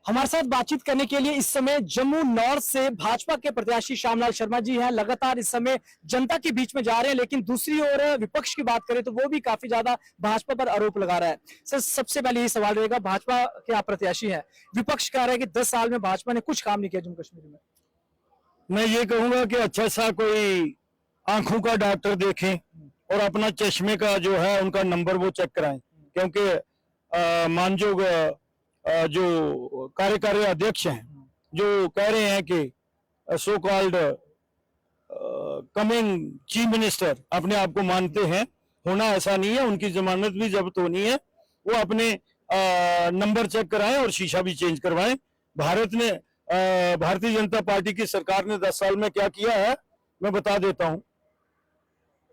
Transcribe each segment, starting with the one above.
हमारे साथ बातचीत करने के लिए इस समय जम्मू नॉर्थ से भाजपा के प्रत्याशी श्यामलाल शर्मा जी हैं। लगातार इस समय जनता के बीच में जा रहे हैं, लेकिन दूसरी ओर विपक्ष की बात करें तो वो भी काफी ज्यादा भाजपा पर आरोप लगा रहा है। सर, सबसे पहले ये सवाल रहेगा, भाजपा के आप प्रत्याशी हैं, विपक्ष कह रहा है कि 10 साल में भाजपा ने कुछ काम नहीं किया जम्मू कश्मीर में। मैं ये कहूंगा कि अच्छा सा कोई आंखों का डॉक्टर देखें और अपना चश्मे का जो है उनका नंबर वो चेक कराएं, क्योंकि मानजोग जो कार्यकारी अध्यक्ष हैं जो कह रहे हैं कि so called coming chief minister अपने आप को मानते हैं, होना ऐसा नहीं है। उनकी जमानत भी जब्त होनी है, वो अपने नंबर चेक कराएं और शीशा भी चेंज करवाएं। भारतीय जनता पार्टी की सरकार ने 10 साल में क्या किया है मैं बता देता हूं।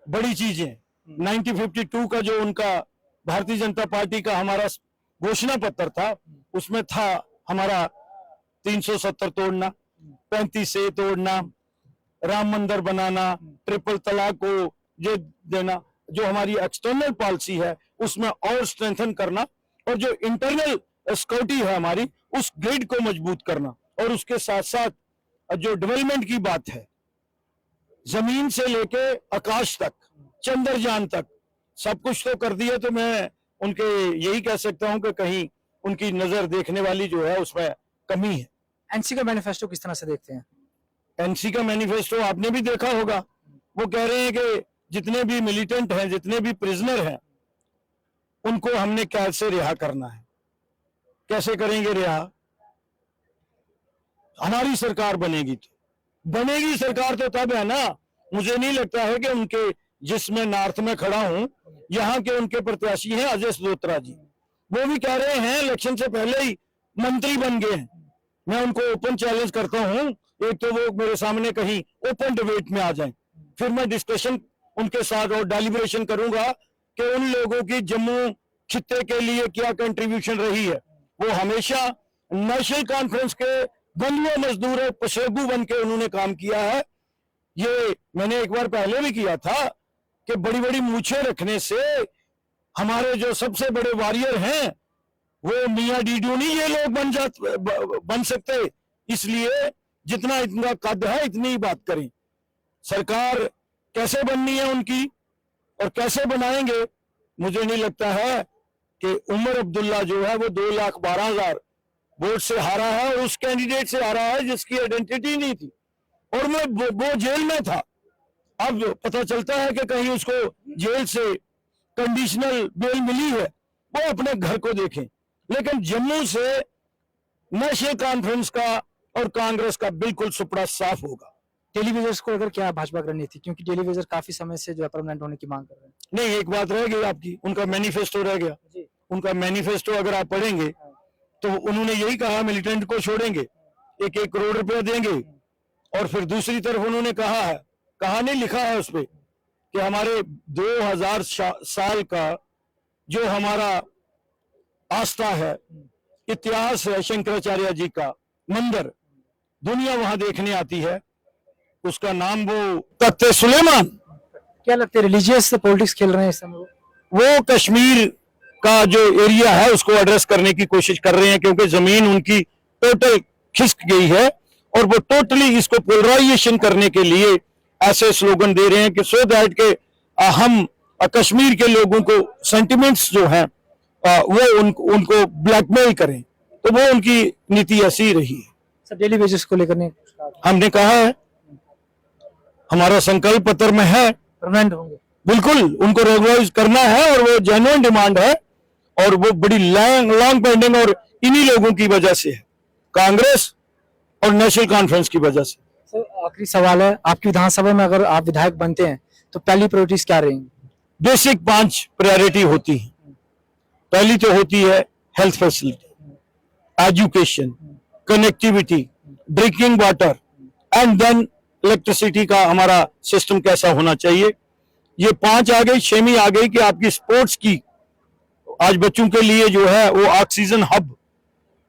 बड़ी चीजें 1952 का जो उनका भारतीय जनता पार्टी का हमारा घोषणा पत्र था, उसमें था हमारा 370 तोड़ना, 35 तोड़ना, राम मंदिर बनाना, ट्रिपल तलाक को ये देना, जो हमारी एक्सटर्नल पॉलिसी है उसमें और स्ट्रेंथन करना, और जो इंटरनल सिक्योरिटी है हमारी उस ग्रिड को मजबूत करना, और उसके साथ साथ जो डेवलपमेंट की बात है, जमीन से लेके आकाश तक, चंद्रयान तक सब कुछ तो कर दिया। तो मैं उनके यही कह सकता हूं कि कहीं उनकी नजर देखने वाली जो है उसमें कमी है। एनसी का मैनिफेस्टो किस तरह से देखते हैं? एनसी का मैनिफेस्टो आपने भी देखा होगा, वो कह रहे हैं कि जितने भी मिलिटेंट हैं, जितने भी प्रिजनर हैं, उनको हमने कैसे रिहा करना है। कैसे करेंगे रिहा? हमारी सरकार बनेगी सरकार तो तब है ना। मुझे नहीं लगता है कि उनके, जिसमें नॉर्थ में खड़ा हूं, यहाँ के उनके प्रत्याशी हैं अजय सदोत्रा जी, वो भी कह रहे हैं इलेक्शन से पहले ही मंत्री बन गए हैं। मैं उनको ओपन चैलेंज करता हूं, एक तो वो मेरे सामने कहीं ओपन डिबेट में आ जाएं, फिर मैं डिस्कशन उनके साथ और डेलिब्रेशन करूंगा कि उन लोगों की जम्मू खित्ते के लिए क्या कंट्रीब्यूशन रही है। वो हमेशा नेशनल कॉन्फ्रेंस के बंधुआ मजदूर और पशेगू बन के उन्होंने काम किया है। ये मैंने एक बार पहले भी किया था कि बड़ी बड़ी मूछें रखने से हमारे जो सबसे बड़े वॉरियर हैं वो मियां डीडू नहीं ये लोग बन सकते। इसलिए जितना इतना कद है इतनी ही बात करें। सरकार कैसे बननी है उनकी और कैसे बनाएंगे, मुझे नहीं लगता है कि उमर अब्दुल्ला जो है वो 2,12,000 वोट से हारा है, और उस कैंडिडेट से हारा है जिसकी आइडेंटिटी नहीं थी, और वो जेल में था। अब पता चलता है कि कहीं उसको जेल से कंडीशनल बेल मिली है, वो अपने घर को देखें। लेकिन जम्मू से नेशनल कॉन्फ्रेंस का और कांग्रेस का बिल्कुल सुपड़ा साफ होगा। टेलीविजन को अगर क्या भाजपा की रणनीति, क्योंकि टेलीविजन काफी समय से जो है परमानेंट होने की मांग कर रहे हैं। नहीं, एक बात रह गई आपकी, उनका मैनिफेस्टो रह गया। उनका मैनिफेस्टो अगर आप पढ़ेंगे तो उन्होंने यही कहा मिलिटेंट को छोड़ेंगे, 1-1 करोड़ रुपया देंगे, और फिर दूसरी तरफ उन्होंने कहा है, कहा नहीं लिखा है उस पर, कि हमारे 2000 साल का जो हमारा आस्था है, इतिहास है, शंकराचार्य जी का मंदिर, दुनिया वहां देखने आती है, उसका नाम वो तख्ते सुलेमान। क्या लगता है रिलीजियस पॉलिटिक्स खेल रहे हैं इस समय? वो कश्मीर का जो एरिया है उसको एड्रेस करने की कोशिश कर रहे हैं, क्योंकि जमीन उनकी टोटल खिसक गई है, और वो टोटली इसको पोलराइजेशन करने के लिए ऐसे स्लोगन दे रहे हैं कि सो दैट के हम कश्मीर के लोगों को सेंटिमेंट्स जो हैं वो उनको ब्लैकमेल करें। तो वो उनकी नीति ऐसी रही है। सर, डेली बेसिस को लेकर हमने कहा है, हमारा संकल्प पत्र में है, परमानेंट होंगे, बिल्कुल उनको रेगुलराइज करना है, और वो जेन्युइन डिमांड है, और वो बड़ी लॉन्ग पेंडिंग और इन्हीं लोगों की वजह से है, कांग्रेस और नेशनल कॉन्फ्रेंस की वजह से। सर, आखिरी सवाल है, आपकी विधानसभा में अगर आप विधायक बनते हैं तो पहली प्रायोरिटीज क्या रहेंगी? बेसिक 5 प्रायोरिटी होती है। पहली तो होती है health facility, education, connectivity, drinking water, and then electricity का हमारा सिस्टम कैसा होना चाहिए। ये 5 आ गई। 6वीं आ गई कि आपकी स्पोर्ट्स की, आज बच्चों के लिए जो है वो ऑक्सीजन हब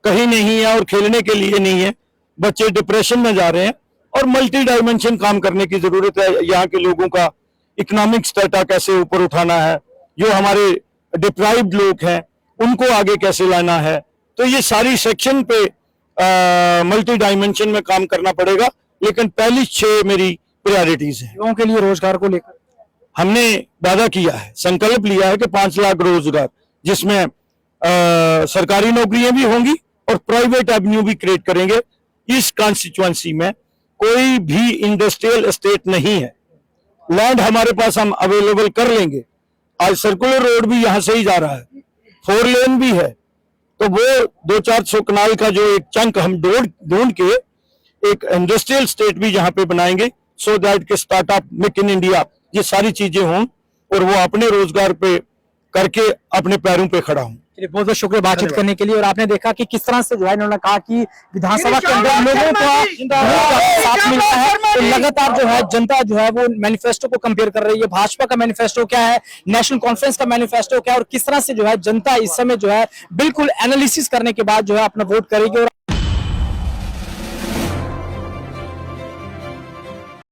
कहीं नहीं है और खेलने के लिए नहीं है, बच्चे डिप्रेशन में जा रहे हैं, और मल्टी डायमेंशन काम करने की जरूरत है। यहाँ के लोगों का इकोनॉमिक स्टेटा कैसे ऊपर उठाना है, जो हमारे डिप्राइव्ड लोग हैं उनको आगे कैसे लाना है। तो ये सारी सेक्शन पे मल्टी डायमेंशन में काम करना पड़ेगा, लेकिन पहली 6 मेरी प्रायोरिटीज है। युवाओं के लिए रोजगार को लेकर हमने वादा किया है, संकल्प लिया है कि 5 लाख रोजगार, जिसमें सरकारी नौकरियां भी होंगी और प्राइवेट एवेन्यू भी क्रिएट करेंगे। इस कॉन्स्टिट्यूएंसी में कोई भी इंडस्ट्रियल एस्टेट नहीं है, लैंड हमारे पास हम अवेलेबल कर लेंगे। आज सर्कुलर रोड भी यहां से ही जा रहा है, 4 लेन भी है, तो वो 200-400 कनाल का जो एक चंक हम ढूंढ के एक इंडस्ट्रियल स्टेट भी यहाँ पे बनाएंगे, सो दैट के स्टार्टअप, मेक इन इंडिया, ये सारी चीजें हों और वो अपने रोजगार पे करके अपने पैरों पे खड़ा हूं। चलिए, बहुत बहुत शुक्रिया बातचीत करने के लिए। और आपने देखा कि किस तरह से जो है इन्होंने कहा कि विधानसभा के अंदर लोगों का साथ मिलता है, तो लगातार जो है जनता जो है वो मैनिफेस्टो को कंपेयर कर रही है। भाजपा का मैनिफेस्टो क्या है, नेशनल कॉन्फ्रेंस का मैनिफेस्टो क्या है, और किस तरह से जो है जनता इस समय जो है बिल्कुल एनालिसिस करने के बाद जो है अपना वोट करेगी। और